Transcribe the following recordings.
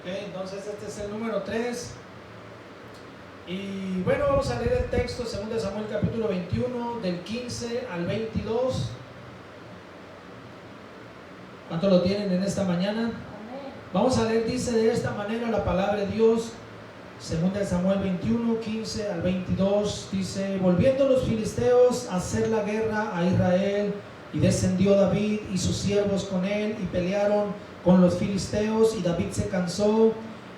Entonces este es el número 3. Y bueno, vamos a leer el texto 2 Samuel capítulo 21 del 15 al 22. ¿Cuánto lo tienen en esta mañana? Amén. Vamos a leer, dice de esta manera la palabra de Dios. 2 Samuel 21, 15 al 22, dice: volviendo los filisteos a hacer la guerra a Israel, y descendió David y sus siervos con él, y pelearon con los filisteos, y David se cansó.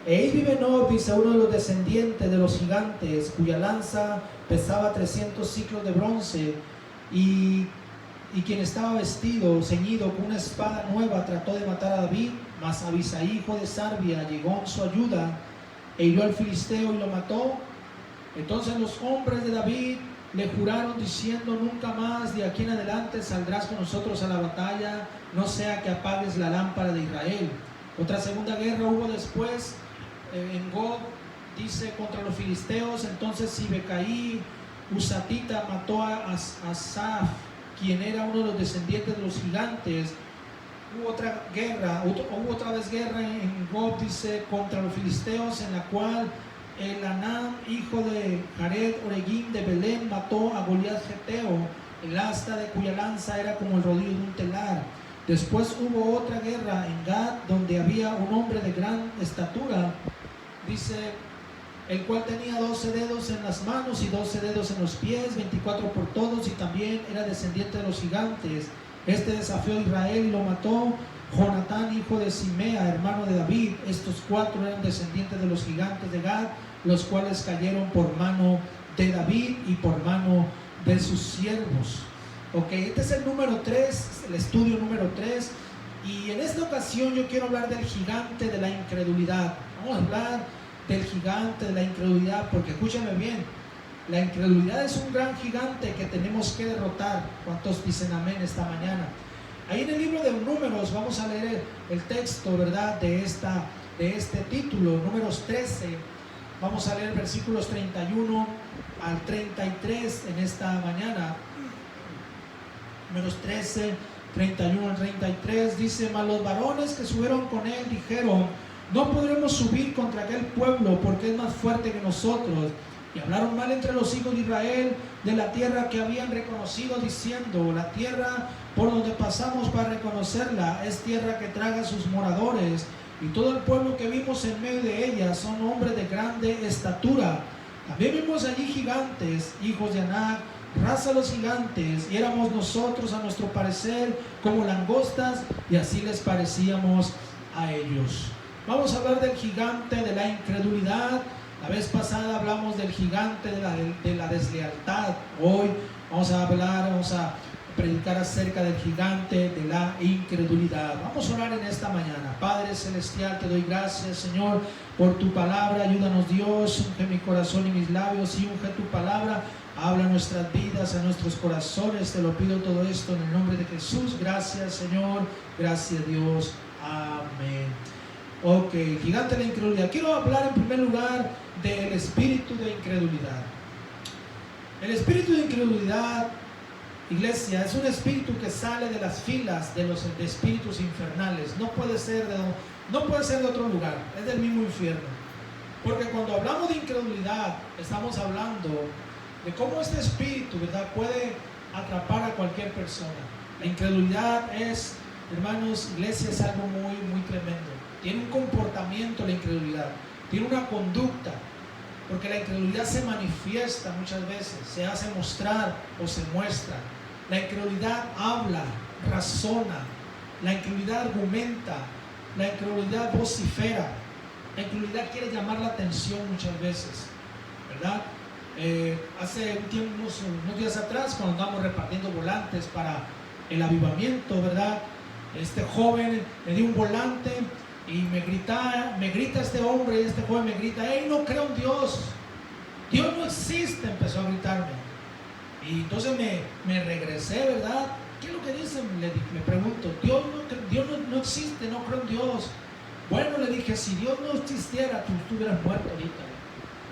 E Isbi-Benob, dice, uno de los descendientes de los gigantes, cuya lanza pesaba 300 ciclos de bronce, y quien estaba vestido, ceñido con una espada nueva, trató de matar a David, mas Abisai, hijo de Sarbia, llegó en su ayuda, e hirió al filisteo y lo mató. Entonces los hombres de David le juraron diciendo: nunca más de aquí en adelante saldrás con nosotros a la batalla, no sea que apagues la lámpara de Israel. Otra segunda guerra hubo después en Gob, dice, contra los filisteos. Entonces Sibecaí Husatita mató a Asaf, quien era uno de los descendientes de los gigantes. Hubo otra vez guerra en Gob, dice, contra los filisteos, en la cual Elanam, hijo de Jared Oregim de Belén, mató a Goliat Geteo, el asta de cuya lanza era como el rodillo de un telar. Después hubo otra guerra en Gad, donde había un hombre de gran estatura, dice, el cual tenía 12 dedos en las manos y 12 dedos en los pies, 24 por todos, y también era descendiente de los gigantes. Este desafió a Israel y lo mató. Jonatán, hijo de Simea, hermano de David. Estos 4 eran descendientes de los gigantes de Gad, los cuales cayeron por mano de David y por mano de sus siervos. Ok, este es el número 3, el estudio número 3. Y en esta ocasión yo quiero hablar del gigante de la incredulidad. Vamos a hablar del gigante de la incredulidad, porque escúchame bien, la incredulidad es un gran gigante que tenemos que derrotar. ¿Cuántos dicen amén esta mañana? Ahí en el libro de Números vamos a leer el texto, ¿verdad?, de este título, Números 13. Vamos a leer versículos 31 al 33 en esta mañana. Números 13, 31 al 33, dice: mas los varones que subieron con él dijeron: no podremos subir contra aquel pueblo, porque es más fuerte que nosotros. Y hablaron mal entre los hijos de Israel de la tierra que habían reconocido, diciendo: la tierra por donde pasamos para reconocerla es tierra que traga a sus moradores, y todo el pueblo que vimos en medio de ella son hombres de grande estatura. También vimos allí gigantes, hijos de Anac, raza de los gigantes, y éramos nosotros a nuestro parecer como langostas, y así les parecíamos a ellos. Vamos a hablar del gigante de la incredulidad. La vez pasada hablamos del gigante de la deslealtad. Hoy vamos a predicar acerca del gigante de la incredulidad. Vamos a orar en esta mañana. Padre celestial, te doy gracias, Señor, por tu palabra. Ayúdanos, Dios, unge mi corazón y mis labios, y unge tu palabra. Habla a nuestras vidas, a nuestros corazones. Te lo pido todo esto en el nombre de Jesús. Gracias, Señor. Gracias, Dios. Amén. Ok, gigante de la incredulidad. Quiero hablar en primer lugar del espíritu de incredulidad. El espíritu de incredulidad, iglesia, es un espíritu que sale de las filas de los espíritus infernales. No puede ser de otro lugar, es del mismo infierno. Porque cuando hablamos de incredulidad, estamos hablando de cómo este espíritu, ¿verdad?, puede atrapar a cualquier persona. La incredulidad es, hermanos, iglesia, es algo muy, muy tremendo. Tiene un comportamiento la incredulidad, tiene una conducta, porque la incredulidad se manifiesta muchas veces, se hace mostrar o se muestra. La incredulidad habla, razona, la incredulidad argumenta, la incredulidad vocifera, la incredulidad quiere llamar la atención muchas veces, ¿verdad? Hace unos días atrás, cuando andamos repartiendo volantes para el avivamiento, ¿verdad?, este joven le dio un volante y me grita este hombre, y este joven me grita: hey, no creo en Dios, Dios no existe, empezó a gritarme. Y entonces me regresé, ¿verdad? ¿Qué es lo que dicen? Le pregunto: Dios no existe, no creo en Dios. Bueno, le dije, si Dios no existiera, tú estuvieras muerto ahorita,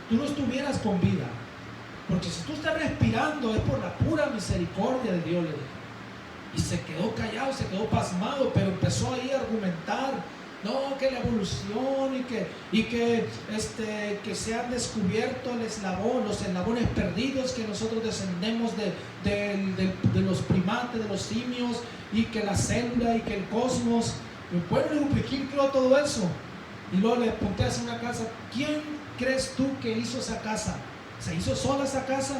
tú no estuvieras con vida, porque si tú estás respirando es por la pura misericordia de Dios, le dije. Y se quedó callado, se quedó pasmado, pero empezó ahí a argumentar No, que la evolución que se han descubierto el eslabón, los eslabones perdidos, que nosotros descendemos de los primates, de los simios, y que la célula y que el cosmos. Bueno, ¿quién creó todo eso? Y luego le pregunté a una casa, ¿quién crees tú que hizo esa casa? ¿Se hizo sola esa casa?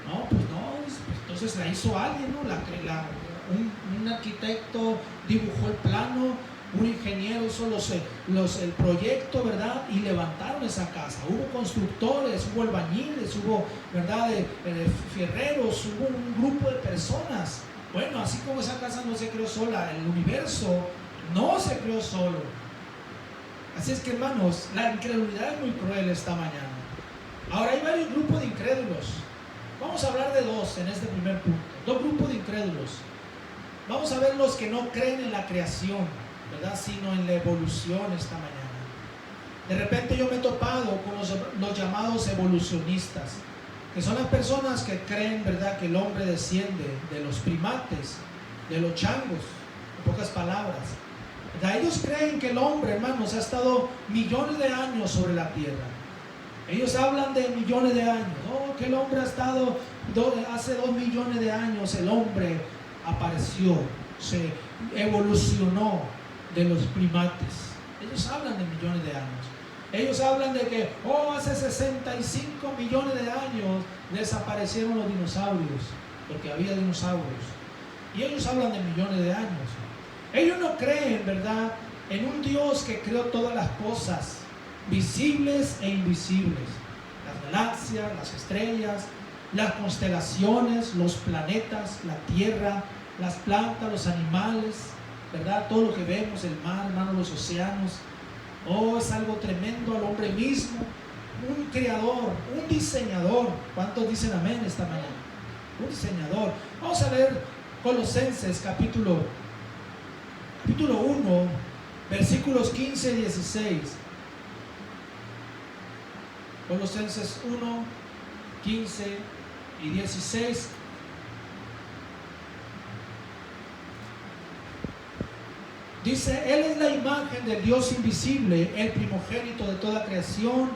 No, pues no, pues entonces la hizo alguien, ¿no? Un arquitecto dibujó el plano, un ingeniero hizo el proyecto, ¿verdad? Y levantaron esa casa. Hubo constructores, hubo albañiles, hubo, ¿verdad? Fierreros, hubo un grupo de personas. Bueno, así como esa casa no se creó sola, el universo no se creó solo. Así es que, hermanos, la incredulidad es muy cruel esta mañana. Ahora hay varios grupos de incrédulos. Vamos a hablar de dos en este primer punto. Dos grupos de incrédulos. Vamos a ver los que no creen en la creación, ¿verdad? Sino en la evolución esta mañana. De repente yo me he topado con los llamados evolucionistas, que son las personas que creen, ¿verdad?, que el hombre desciende de los primates, de los changos, en pocas palabras. ¿Verdad? Ellos creen que el hombre, hermanos, ha estado millones de años sobre la tierra. Ellos hablan de millones de años. Oh, que el hombre ha estado, hace 2 millones de años el hombre apareció, se evolucionó de los primates. Ellos hablan de millones de años. Ellos hablan de que, hace 65 millones de años desaparecieron los dinosaurios, porque había dinosaurios. Y ellos hablan de millones de años. Ellos no creen, ¿verdad?, en un Dios que creó todas las cosas, visibles e invisibles. Las galaxias, las estrellas, las constelaciones, los planetas, la tierra, las plantas, los animales, ¿verdad? Todo lo que vemos, el mar, hermano, los océanos. Es algo tremendo al hombre mismo, un creador, un diseñador. ¿Cuántos dicen amén esta mañana? Un diseñador. Vamos a leer Colosenses capítulo 1, versículos 15 y 16. Colosenses 1, 15 y 16. Dice, Él es la imagen del Dios invisible, el primogénito de toda creación,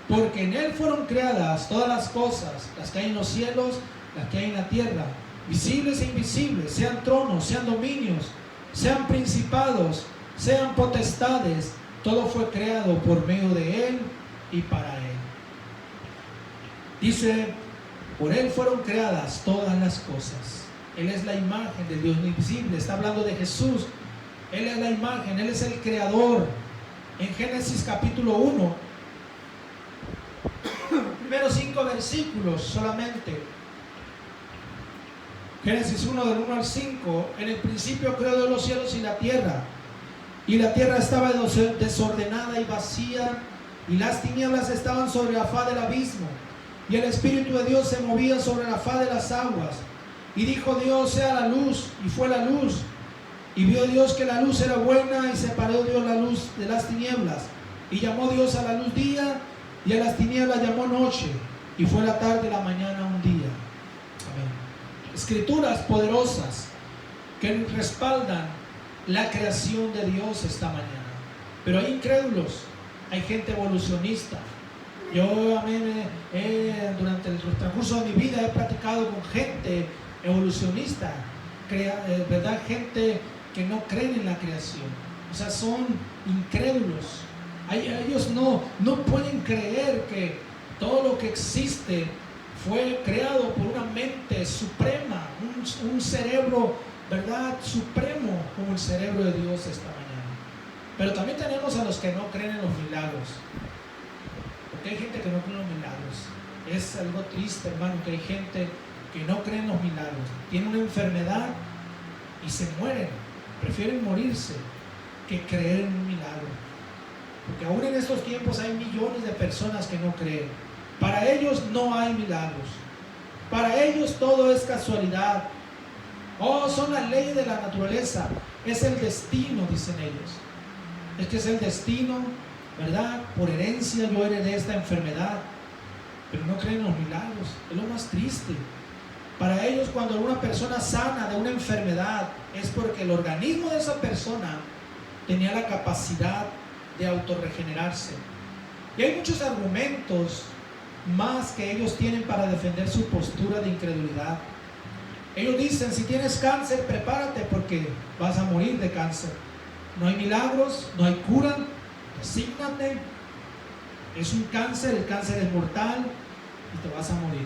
porque en Él fueron creadas todas las cosas, las que hay en los cielos, las que hay en la tierra, visibles e invisibles, sean tronos, sean dominios, sean principados, sean potestades, todo fue creado por medio de Él y para Él. Dice, por Él fueron creadas todas las cosas. Él es la imagen del Dios invisible, está hablando de Jesús. Él es la imagen, Él es el creador. En Génesis capítulo 1, primeros 5 versículos solamente. Génesis 1 del 1 al 5. En el principio creó Dios los cielos y la tierra estaba desordenada y vacía, y las tinieblas estaban sobre la faz del abismo, y el Espíritu de Dios se movía sobre la faz de las aguas. Y dijo Dios, sea la luz, y fue la luz. Y vio Dios que la luz era buena, y separó Dios la luz de las tinieblas. Y llamó Dios a la luz día, y a las tinieblas llamó noche. Y fue la tarde y la mañana un día. Amén. Escrituras poderosas que respaldan la creación de Dios esta mañana. Pero hay incrédulos, hay gente evolucionista. Yo, amén, durante el transcurso de mi vida he platicado con gente evolucionista, ¿verdad? Gente que no creen en la creación, o sea, son incrédulos. Ellos no pueden creer que todo lo que existe fue creado por una mente suprema, un cerebro, ¿verdad?, supremo como el cerebro de Dios esta mañana. Pero también tenemos a los que no creen en los milagros, porque hay gente que no cree en los milagros. Es algo triste, hermano, que hay gente que no cree en los milagros, tienen una enfermedad y se mueren, prefieren morirse que creer en un milagro, porque aún en estos tiempos hay millones de personas que no creen. Para ellos no hay milagros, para ellos todo es casualidad. Son las leyes de la naturaleza, es el destino, dicen ellos. Es que es el destino, ¿verdad? Por herencia yo heredé esta enfermedad, pero no creen en los milagros. Es lo más triste. Para ellos, cuando una persona sana de una enfermedad, es porque el organismo de esa persona tenía la capacidad de autorregenerarse. Y hay muchos argumentos más que ellos tienen para defender su postura de incredulidad. Ellos dicen, si tienes cáncer, prepárate porque vas a morir de cáncer. No hay milagros, no hay cura, resígnate. Es un cáncer, el cáncer es mortal y te vas a morir.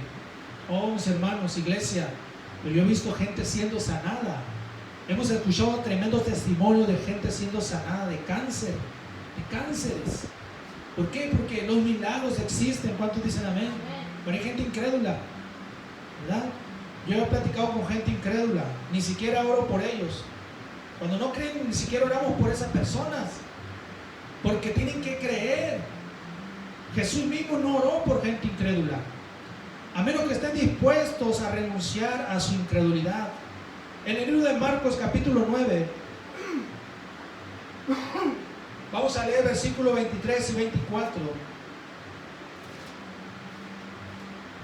Oh, mis hermanos, iglesia, pero yo he visto gente siendo sanada. Hemos escuchado tremendos testimonios de gente siendo sanada de cáncer, de cánceres. ¿Por qué? Porque los milagros existen. ¿Cuántos dicen amén? Pero hay gente incrédula, ¿verdad? Yo he platicado con gente incrédula, ni siquiera oro por ellos. Cuando no creen, ni siquiera oramos por esas personas, porque tienen que creer. Jesús mismo no oró por gente incrédula, a menos que estén dispuestos a renunciar a su incredulidad. En el libro de Marcos capítulo 9, vamos a leer versículos 23 y 24.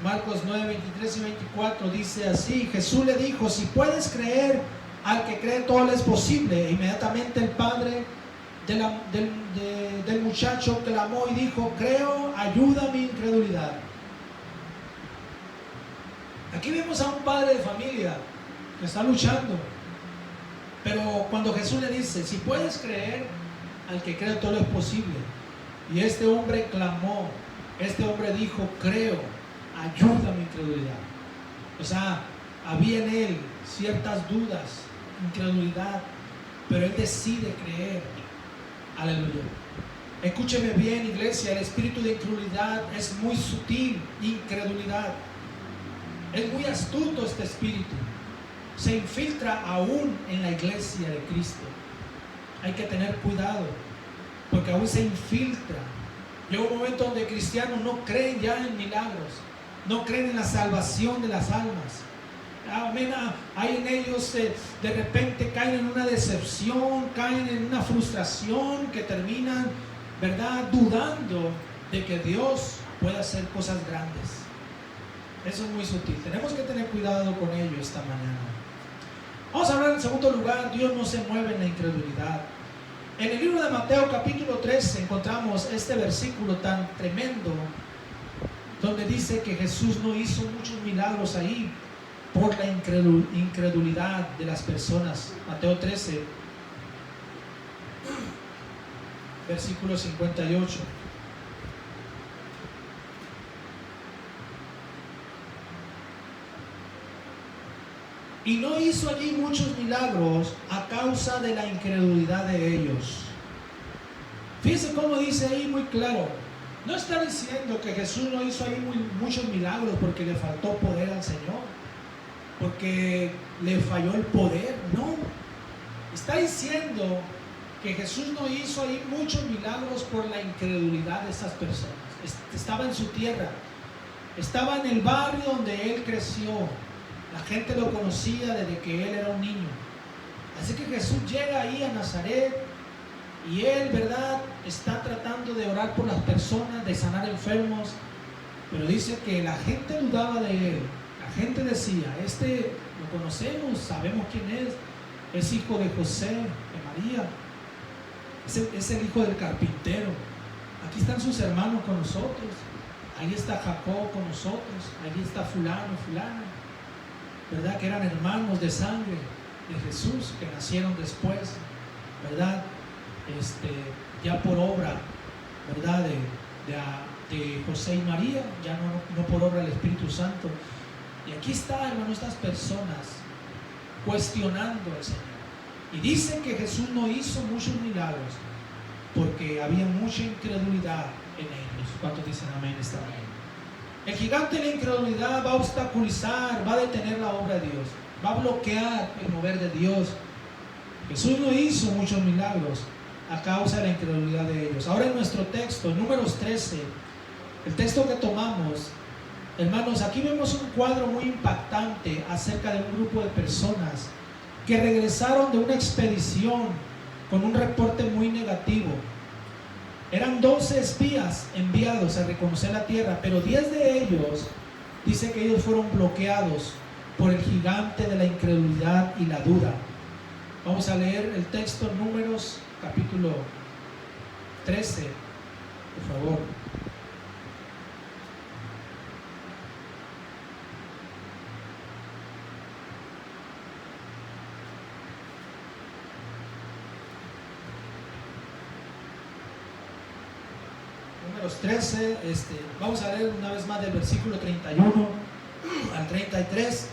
Marcos 9, 23 y 24 dice así: Jesús le dijo, si puedes creer, al que cree todo le es posible. E inmediatamente el padre del muchacho clamó y dijo, creo, ayuda a mi incredulidad. Aquí vemos a un padre de familia que está luchando, pero cuando Jesús le dice, si puedes creer, al que cree todo es posible. Y este hombre clamó, este hombre dijo, creo, ayuda a mi incredulidad. O sea, había en él ciertas dudas, incredulidad, pero él decide creer. Aleluya. Escúcheme bien, iglesia, el espíritu de incredulidad es muy sutil. Incredulidad es muy astuto. Este espíritu se infiltra aún en la iglesia de Cristo. Hay que tener cuidado, porque aún se infiltra. Llega un momento donde cristianos no creen ya en milagros, no creen en la salvación de las almas. Amén. Hay en ellos de repente caen en una decepción, caen en una frustración, que terminan, ¿verdad?, dudando de que Dios puede hacer cosas grandes. Eso es muy sutil. Tenemos que tener cuidado con ello esta mañana. Vamos a hablar en segundo lugar, Dios no se mueve en la incredulidad. En el libro de Mateo capítulo 13 encontramos este versículo tan tremendo, donde dice que Jesús no hizo muchos milagros ahí por la incredulidad de las personas. Mateo 13, versículo 58. Y no hizo allí muchos milagros a causa de la incredulidad de ellos. Fíjense cómo dice ahí muy claro. No está diciendo que Jesús no hizo ahí muchos milagros porque le faltó poder al Señor, porque le falló el poder. No, está diciendo que Jesús no hizo ahí muchos milagros por la incredulidad de esas personas. Estaba en su tierra, estaba en el barrio donde él creció, la gente lo conocía desde que él era un niño. Así que Jesús llega ahí a Nazaret y él, ¿verdad?, está tratando de orar por las personas, de sanar enfermos, pero dice que la gente dudaba de él. La gente decía, lo conocemos, sabemos quién es hijo de José, de María, es el hijo del carpintero. Aquí están sus hermanos con nosotros, ahí está Jacob con nosotros, ahí está fulano, fulana, ¿verdad?, que eran hermanos de sangre de Jesús, que nacieron después, ¿verdad?, ya por obra, ¿verdad?, de José y María, ya no por obra del Espíritu Santo. Y aquí está, hermano, estas personas cuestionando al Señor. Y dicen que Jesús no hizo muchos milagros porque había mucha incredulidad en ellos. ¿Cuántos dicen amén esta mañana? El gigante de la incredulidad va a obstaculizar, va a detener la obra de Dios, va a bloquear el mover de Dios. Jesús no hizo muchos milagros a causa de la incredulidad de ellos. Ahora en nuestro texto, Números 13, el texto que tomamos, hermanos, aquí vemos un cuadro muy impactante acerca de un grupo de personas que regresaron de una expedición con un reporte muy negativo. Eran 12 espías enviados a reconocer la tierra, pero 10 de ellos, dice que ellos fueron bloqueados por el gigante de la incredulidad y la duda. Vamos a leer el texto, Números capítulo 13, por favor. Números 13, vamos a leer una vez más del versículo 31 al 33.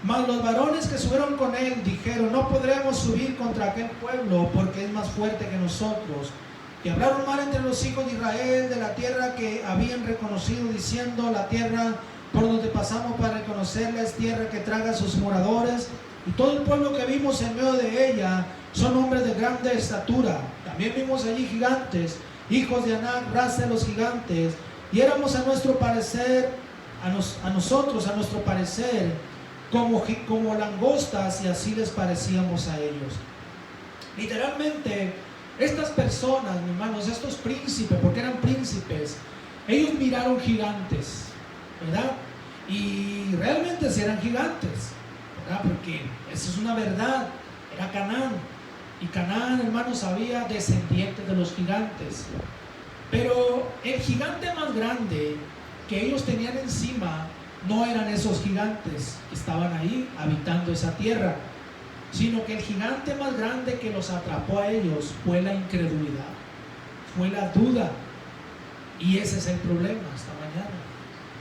Mas los varones que subieron con él dijeron: no podremos subir contra aquel pueblo, porque es más fuerte que nosotros. Y hablaron mal entre los hijos de Israel de la tierra que habían reconocido, diciendo: la tierra por donde pasamos para reconocerla es tierra que traga a sus moradores, y todo el pueblo que vimos en medio de ella son hombres de grande estatura. También vimos allí gigantes, hijos de Anac, raza de los gigantes, y éramos a nuestro parecer, a nuestro parecer, como langostas, y así les parecíamos a ellos. Literalmente, estas personas, mis hermanos, estos príncipes, porque eran príncipes, ellos miraron gigantes, ¿verdad? Y realmente eran gigantes, ¿verdad? Porque eso es una verdad. Era Canaán, y Canaán, hermanos, había descendientes de los gigantes. Pero el gigante más grande que ellos tenían encima no eran esos gigantes que estaban ahí habitando esa tierra, sino que el gigante más grande que los atrapó a ellos fue la incredulidad, fue la duda. Y ese es el problema esta mañana.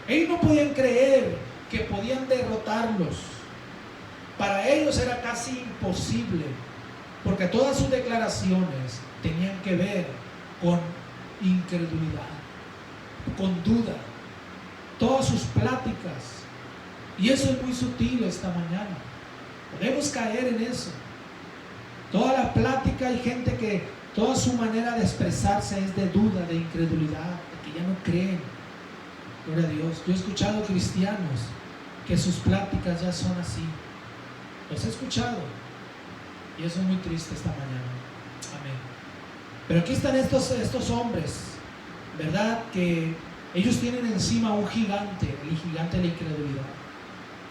Ellos no podían creer que podían derrotarlos. Para ellos era casi imposible, porque todas sus declaraciones tenían que ver con incredulidad, con duda. Todas sus pláticas, y eso es muy sutil esta mañana. Podemos caer en eso. Toda la plática, hay gente que toda su manera de expresarse es de duda, de incredulidad, de que ya no creen. Gloria a Dios. Yo he escuchado cristianos que sus pláticas ya son así. Los he escuchado, y eso es muy triste esta mañana. Amén. Pero aquí están estos hombres, ¿verdad? Que ellos tienen encima un gigante, el gigante de la incredulidad.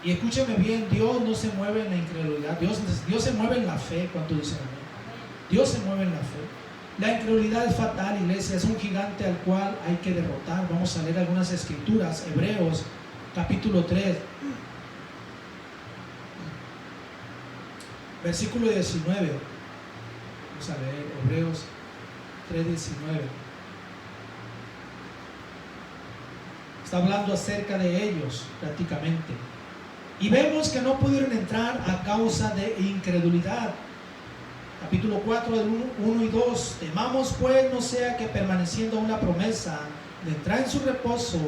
Y escúcheme bien, Dios no se mueve en la incredulidad, Dios se mueve en la fe. Cuando dicen amén, Dios se mueve en la fe. La incredulidad es fatal, iglesia, es un gigante al cual hay que derrotar. Vamos a leer algunas escrituras. Hebreos capítulo 3, versículo 19. Vamos a leer Hebreos 3:19. Está hablando acerca de ellos prácticamente. Y vemos que no pudieron entrar a causa de incredulidad. Capítulo 4 del 1 y 2. Temamos pues no sea que permaneciendo una promesa de entrar en su reposo,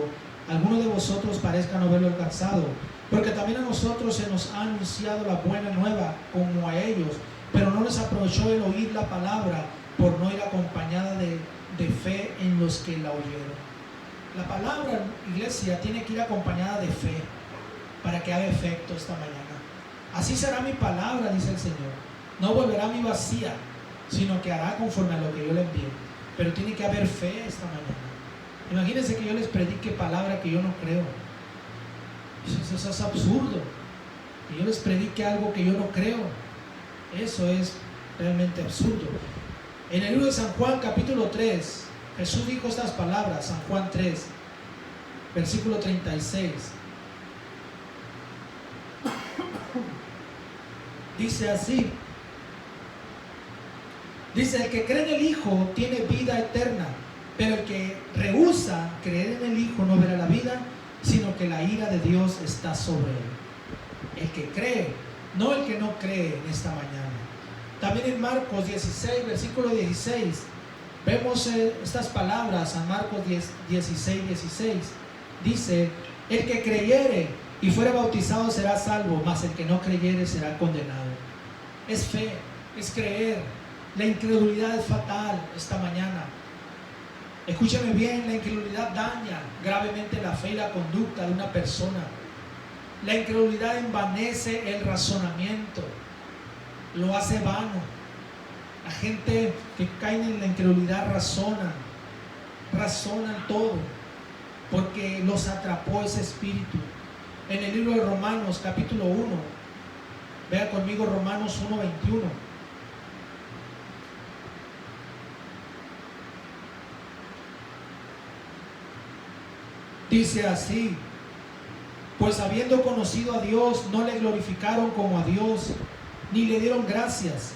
alguno de vosotros parezca no haberlo alcanzado. Porque también a nosotros se nos ha anunciado la buena nueva como a ellos, pero no les aprovechó el oír la palabra por no ir acompañada de fe en los que la oyeron. La palabra, iglesia, tiene que ir acompañada de fe para que haga efecto esta mañana. Así será mi palabra, dice el Señor. No volverá a mí vacía, sino que hará conforme a lo que yo le envíe. Pero tiene que haber fe esta mañana. Imagínense que yo les predique palabra que yo no creo. Eso es absurdo. Que yo les predique algo que yo no creo. Eso es realmente absurdo. En el libro de San Juan, capítulo 3, Jesús dijo estas palabras, San Juan 3, versículo 36. Dice así. Dice: el que cree en el Hijo tiene vida eterna, pero el que rehúsa creer en el Hijo no verá la vida, sino que la ira de Dios está sobre él. El que cree, no el que no cree en esta mañana. También en Marcos 16, versículo 16, vemos estas palabras. San Marcos 16. Dice: el que creyere y fuere bautizado será salvo, mas el que no creyere será condenado. Es fe, es creer. La incredulidad es fatal esta mañana. Escúcheme bien, la incredulidad daña gravemente la fe y la conducta de una persona. La incredulidad envanece el razonamiento, lo hace vano. La gente que cae en la incredulidad razonan todo, porque los atrapó ese espíritu. En el libro de Romanos, capítulo 1, vea conmigo Romanos 1:21. Dice así: pues habiendo conocido a Dios, no le glorificaron como a Dios, ni le dieron gracias,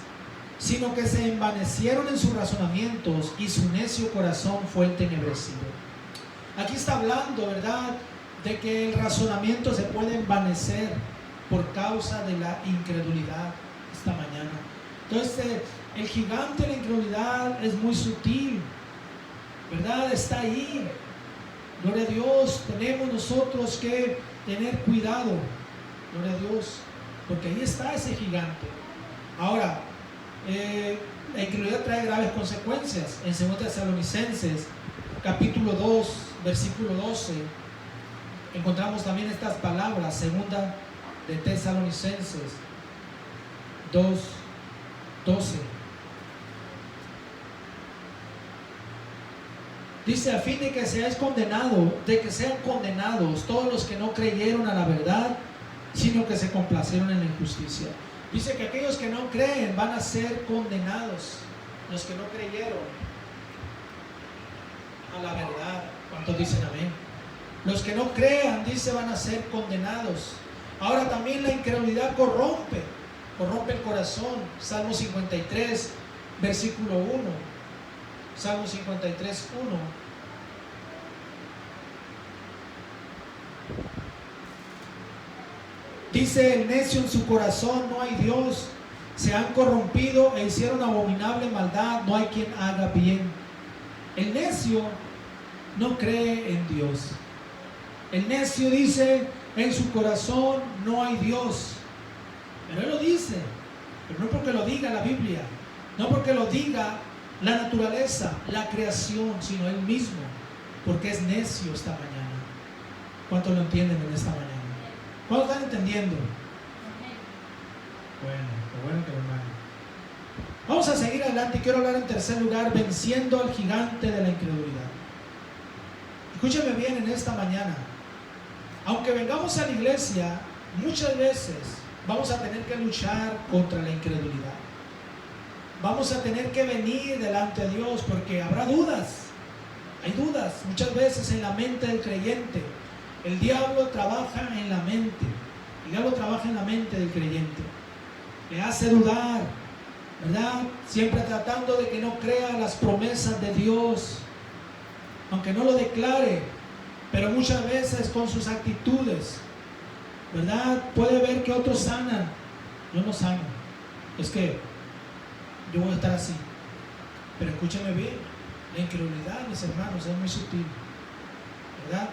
sino que se envanecieron en sus razonamientos, y su necio corazón fue entenebrecido. Aquí está hablando, ¿verdad?, de que el razonamiento se puede envanecer por causa de la incredulidad esta mañana. Entonces, el gigante de la incredulidad es muy sutil, ¿verdad? Está ahí. Gloria a Dios, tenemos nosotros que tener cuidado, gloria a Dios, porque ahí está ese gigante. Ahora, la incredulidad trae graves consecuencias. En 2 Tesalonicenses, capítulo 2, versículo 12, encontramos también estas palabras. 2 de Tesalonicenses 2, 12. Dice: a fin de que sean condenados todos los que no creyeron a la verdad, sino que se complacieron en la injusticia. Dice que aquellos que no creen van a ser condenados, los que no creyeron a la verdad. ¿Cuántos dicen amén? Los que no crean, dice, van a ser condenados. Ahora también la incredulidad corrompe el corazón. Salmo 53, versículo 1. Salmo 53, 1. Dice: el necio en su corazón, no hay Dios. Se han corrompido e hicieron abominable maldad, no hay quien haga bien. El necio no cree en Dios. El necio dice: en su corazón no hay Dios. Pero él lo dice, pero no porque lo diga la Biblia, no porque lo diga la naturaleza, la creación, sino él mismo, porque es necio esta mañana. ¿Cuántos lo entienden en esta mañana? ¿Cuántos están entendiendo? Bueno que lo hermano. Vamos a seguir adelante y quiero hablar en tercer lugar: venciendo al gigante de la incredulidad. Escúcheme bien en esta mañana. Aunque vengamos a la iglesia, muchas veces vamos a tener que luchar contra la incredulidad. Vamos a tener que venir delante de Dios porque habrá dudas. Hay dudas muchas veces en la mente del creyente. El diablo trabaja en la mente. El diablo trabaja en la mente del creyente. Le hace dudar, ¿verdad? Siempre tratando de que no crea las promesas de Dios, aunque no lo declare, pero muchas veces con sus actitudes, ¿verdad? Puede ver que otros sanan. Yo no sano. Es que yo voy a estar así. Pero escúchame bien, la incredulidad, mis hermanos, es muy sutil, ¿verdad?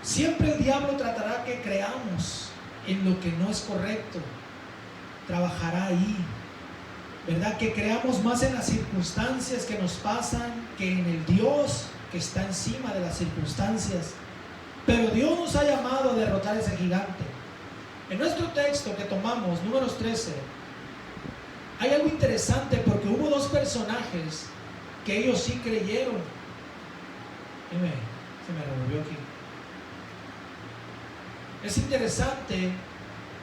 Siempre el diablo tratará que creamos en lo que no es correcto. Trabajará ahí, ¿verdad? Que creamos más en las circunstancias que nos pasan que en el Dios que está encima de las circunstancias. Pero Dios nos ha llamado a derrotar ese gigante. En nuestro texto que tomamos, Números 13, hay algo interesante porque hubo dos personajes que ellos sí creyeron. Se me revolvió aquí. Es interesante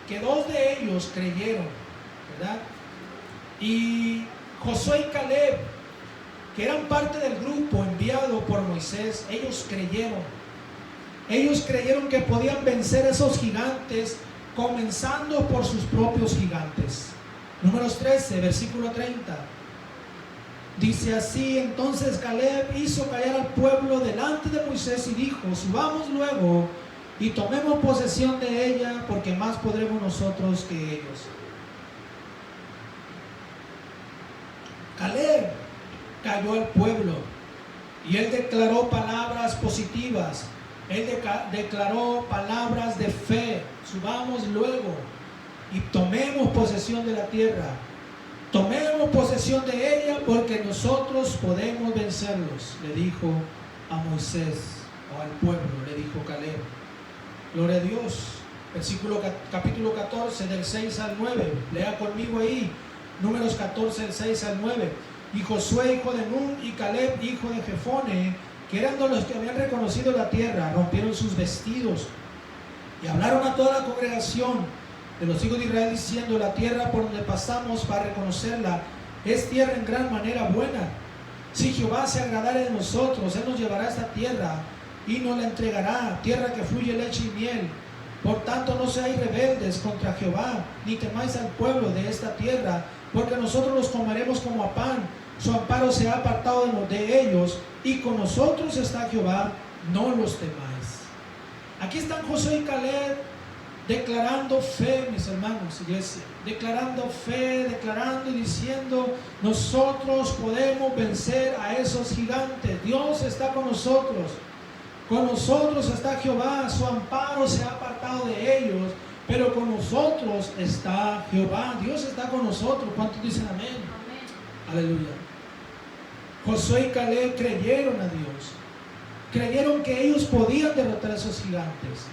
que dos de ellos creyeron, ¿verdad? Y Josué y Caleb, que eran parte del grupo enviado por Moisés, ellos creyeron. Ellos creyeron que podían vencer esos gigantes, comenzando por sus propios gigantes. Números 13, versículo 30. Dice así: entonces Caleb hizo callar al pueblo delante de Moisés y dijo: subamos luego y tomemos posesión de ella, porque más podremos nosotros que ellos. Caleb calló al pueblo y él declaró palabras positivas. Él declaró palabras de fe: subamos luego y tomemos posesión de la tierra. Tomemos posesión de ella porque nosotros podemos vencerlos, le dijo a Moisés, o al pueblo, le dijo Caleb. Gloria a Dios. Capítulo 14, del 6 al 9. Lea conmigo ahí. Números 14, del 6 al 9. Y Josué, hijo de Nun, y Caleb, hijo de Jefone, que eran de los que habían reconocido la tierra, rompieron sus vestidos y hablaron a toda la congregación de los hijos de Israel, diciendo: la tierra por donde pasamos para reconocerla es tierra en gran manera buena. Si Jehová se agradare de nosotros, Él nos llevará a esta tierra y nos la entregará, tierra que fluye leche y miel. Por tanto, no seáis rebeldes contra Jehová, ni temáis al pueblo de esta tierra, porque nosotros los comeremos como a pan. Su amparo se ha apartado de ellos, y con nosotros está Jehová, no los temáis. Aquí están Josué y Caleb declarando fe, mis hermanos, iglesia, declarando fe, declarando y diciendo: nosotros podemos vencer a esos gigantes. Dios está con nosotros está Jehová, su amparo se ha apartado de ellos, pero con nosotros está Jehová. Dios está con nosotros. ¿Cuántos dicen amén? Amén. Aleluya. Josué y Caleb creyeron a Dios, creyeron que ellos podían derrotar a esos gigantes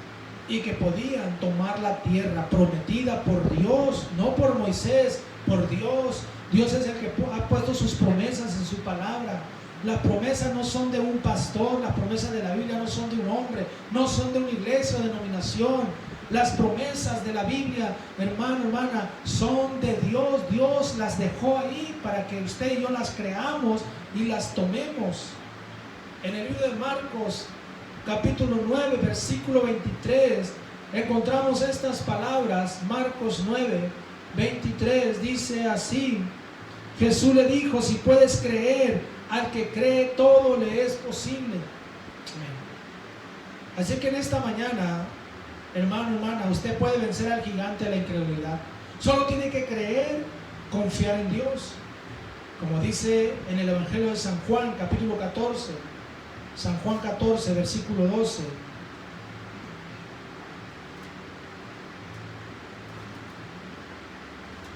y que podían tomar la tierra prometida por Dios, no por Moisés, por Dios. Dios es el que ha puesto sus promesas en su palabra. Las promesas no son de un pastor, las promesas de la Biblia no son de un hombre, no son de una iglesia o denominación. Las promesas de la Biblia, hermano, hermana, son de Dios. Dios las dejó ahí para que usted y yo las creamos y las tomemos. En el libro de Marcos, capítulo 9, versículo 23, encontramos estas palabras. Marcos 9, 23 dice así: Jesús le dijo: si puedes creer, al que cree todo le es posible. Amén. Así que en esta mañana, hermano, hermana, usted puede vencer al gigante de la incredulidad. Solo tiene que creer, confiar en Dios. Como dice en el Evangelio de San Juan, capítulo 14, San Juan 14, versículo 12.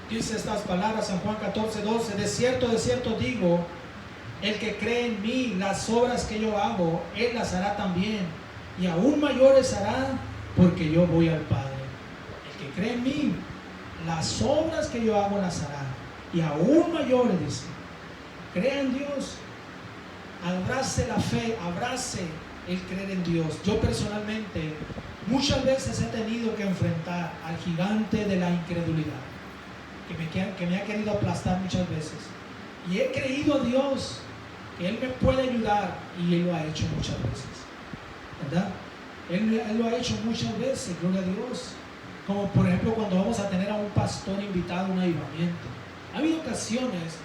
Dice estas palabras, San Juan 14, 12: de cierto digo, el que cree en mí, las obras que yo hago, él las hará también, y aún mayores hará, porque yo voy al Padre. El que cree en mí, las obras que yo hago las hará, y aún mayores, dice. Crea en Dios, abrace la fe, abrace el creer en Dios. Yo personalmente muchas veces he tenido que enfrentar al gigante de la incredulidad, que me ha querido aplastar muchas veces, y he creído a Dios que Él me puede ayudar, y Él lo ha hecho muchas veces, ¿verdad? Él lo ha hecho muchas veces, gloria a Dios. Como por ejemplo cuando vamos a tener a un pastor invitado a un avivamiento. Ha habido ocasiones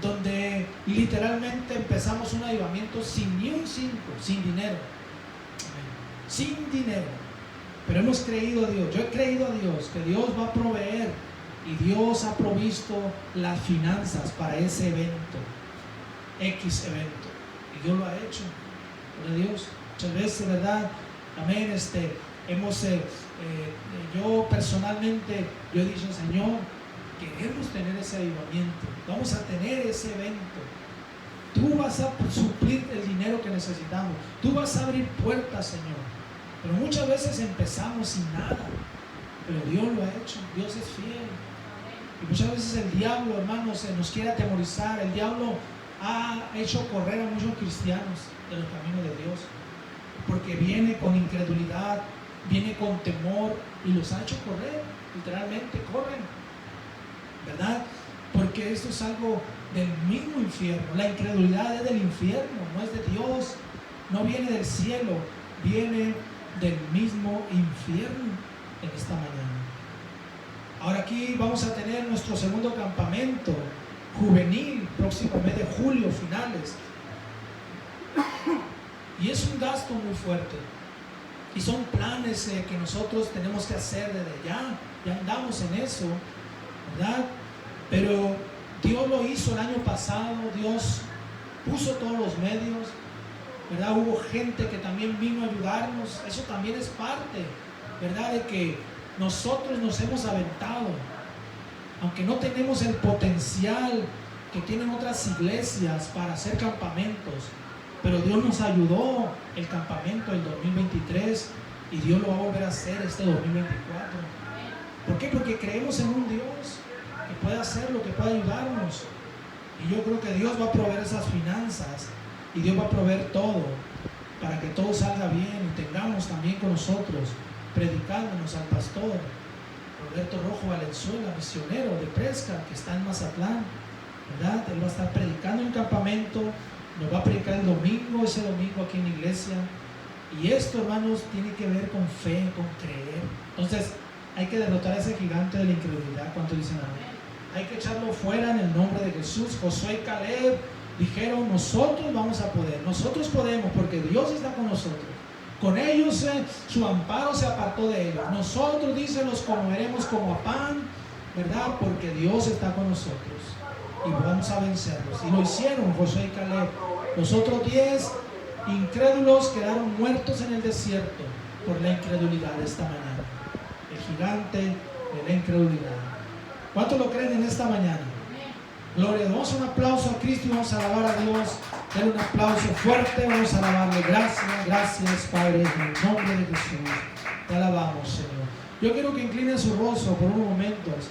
donde literalmente empezamos un avivamiento sin ni un 5, sin dinero, sin dinero, pero hemos creído a Dios. Yo he creído a Dios que Dios va a proveer, y Dios ha provisto las finanzas para ese evento, X evento, y Dios lo ha hecho. Gloria a Dios. Muchas veces, ¿verdad? Amén. Yo personalmente, yo he dicho: Señor, queremos tener ese avivamiento, vamos a tener ese evento. Tú vas a suplir el dinero que necesitamos, tú vas a abrir puertas, Señor. Pero muchas veces empezamos sin nada, pero Dios lo ha hecho. Dios es fiel. Y muchas veces el diablo, hermanos, nos quiere atemorizar. El diablo ha hecho correr a muchos cristianos de los caminos de Dios, porque viene con incredulidad, viene con temor, y los ha hecho correr. Literalmente corren, ¿verdad? Porque esto es algo del mismo infierno. La incredulidad es del infierno, no es de Dios, no viene del cielo, viene del mismo infierno. En esta mañana, ahora aquí vamos a tener nuestro segundo campamento juvenil, próximo mes de julio, finales, y es un gasto muy fuerte, y son planes que nosotros tenemos que hacer desde ya andamos en eso, ¿verdad? Pero Dios lo hizo el año pasado. Dios puso todos los medios, ¿verdad? Hubo gente que también vino a ayudarnos. Eso también es parte, ¿verdad?, de que nosotros nos hemos aventado, aunque no tenemos el potencial que tienen otras iglesias para hacer campamentos, pero Dios nos ayudó el campamento del 2023, y Dios lo va a volver a hacer este 2024. ¿Por qué? Porque creemos en un Dios que puede hacerlo, que puede ayudarnos, y yo creo que Dios va a proveer esas finanzas, y Dios va a proveer todo para que todo salga bien, y tengamos también con nosotros predicándonos al pastor Roberto Rojo Valenzuela, misionero de Presca, que está en Mazatlán, ¿verdad? Él va a estar predicando en el campamento, nos va a predicar el domingo, ese domingo aquí en la iglesia, Y esto, hermanos, tiene que ver con fe, con creer. Entonces, hay que derrotar a ese gigante de la incredulidad. ¿Cuánto dicen amén? Hay que echarlo fuera en el nombre de Jesús. Josué y Caleb dijeron, nosotros vamos a poder, nosotros podemos, porque Dios está con nosotros. Con ellos su amparo se apartó de ellos. Nosotros, dicen, los comeremos como a pan, ¿verdad? Porque Dios está con nosotros y vamos a vencerlos. Y lo hicieron Josué y Caleb. Los otros 10 incrédulos quedaron muertos en el desierto por la incredulidad de esta mañana. El gigante de la incredulidad. ¿Cuántos lo creen en esta mañana? Gloria, damos un aplauso a Cristo y vamos a alabar a Dios. Denle un aplauso fuerte, vamos a alabarle. Gracias, gracias Padre, en el nombre de Jesús. Te alabamos, Señor. Yo quiero que inclinen su rostro por unos momentos.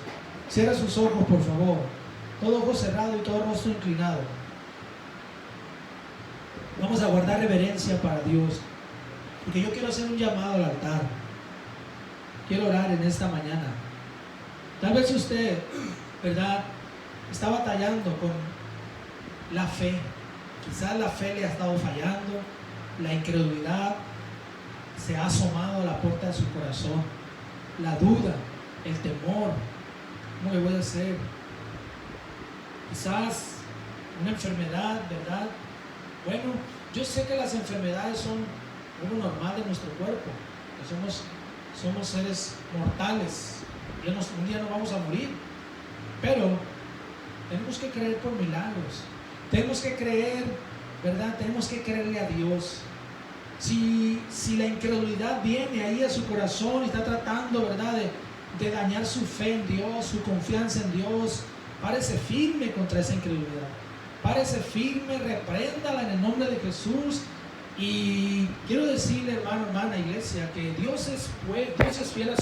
Cierra sus ojos, por favor. Todo ojo cerrado y todo rostro inclinado. Vamos a guardar reverencia para Dios, porque yo quiero hacer un llamado al altar. Quiero orar en esta mañana. Tal vez usted, ¿verdad?, está batallando con la fe. Quizás la fe le ha estado fallando, la incredulidad se ha asomado a la puerta de su corazón, la duda, el temor. ¿Cómo le voy a hacer? Quizás una enfermedad, ¿verdad? Bueno, yo sé que las enfermedades son algo normal de nuestro cuerpo, que somos seres mortales, un día nos vamos a morir, pero tenemos que creer por milagros, tenemos que creer, ¿verdad? Tenemos que creerle a Dios. Si la incredulidad viene ahí a su corazón y está tratando, ¿verdad?, de dañar su fe en Dios, su confianza en Dios, párese firme contra esa incredulidad. Párese firme, repréndala en el nombre de Jesús. Y quiero decirle, hermano, hermana, iglesia, que Dios es fiel a su